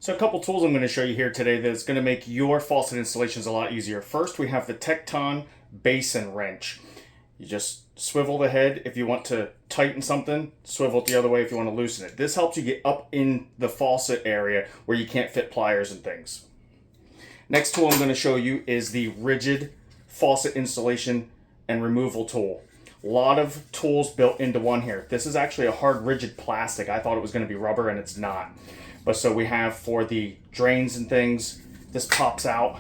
So a couple tools I'm going to show you here today that's going to make your faucet installations a lot easier. First, we have the Tekton Basin Wrench. You just swivel the head if you want to tighten something, swivel it the other way if you want to loosen it. This helps you get up in the faucet area where you can't fit pliers and things. Next tool I'm going to show you is the Ridgid faucet installation and removal tool. A lot of tools built into one here. This is actually a hard rigid plastic. I thought it was going to be rubber and it's not. But so we have for the drains and things, this pops out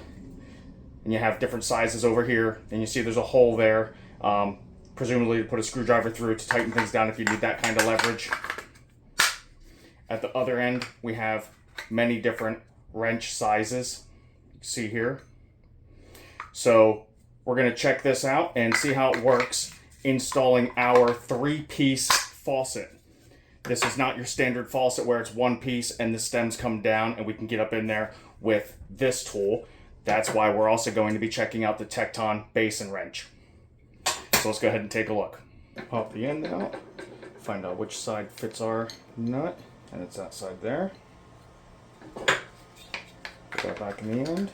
and you have different sizes over here and you see there's a hole there, presumably to put a screwdriver through to tighten things down if you need that kind of leverage. At the other end, we have many different wrench sizes, you see here. So we're going to check this out and see how it works installing our 3-piece faucet. This is not your standard faucet where it's one piece and the stems come down and we can get up in there with this tool. That's why we're also going to be checking out the Tekton Basin Wrench. So let's go ahead and take a look. Pop the end out, find out which side fits our nut, and it's that side there. Put that back in the end.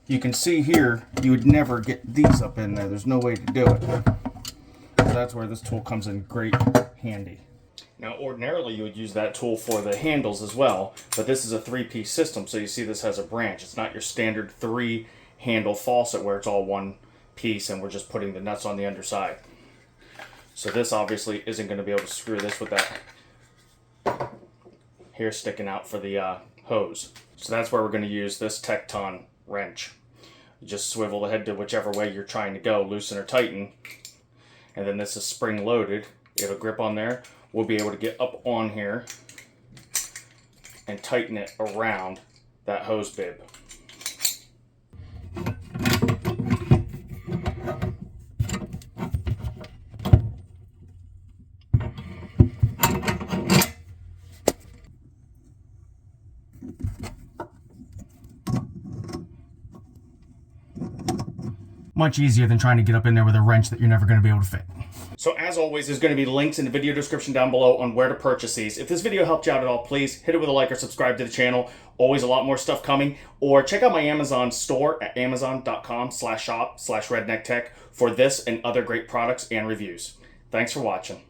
You can see here, you would never get these up in there. There's no way to do it. So that's where this tool comes in great handy. Now, ordinarily, you would use that tool for the handles as well, but this is a 3-piece system, so you see this has a branch. It's not your standard 3-handle faucet where it's all one piece and we're just putting the nuts on the underside. So this obviously isn't going to be able to screw this with that hair sticking out for the hose. So that's where we're going to use this Tekton wrench. You just swivel the head to whichever way you're trying to go, loosen or tighten, and then this is spring loaded. It'll grip on there. We'll be able to get up on here and tighten it around that hose bib. Much easier than trying to get up in there with a wrench that you're never going to be able to fit. So as always, there's going to be links in the video description down below on where to purchase these. If this video helped you out at all, please hit it with a like or subscribe to the channel. Always a lot more stuff coming. Or check out my Amazon store at amazon.com/shop/rednecktech for this and other great products and reviews. Thanks for watching.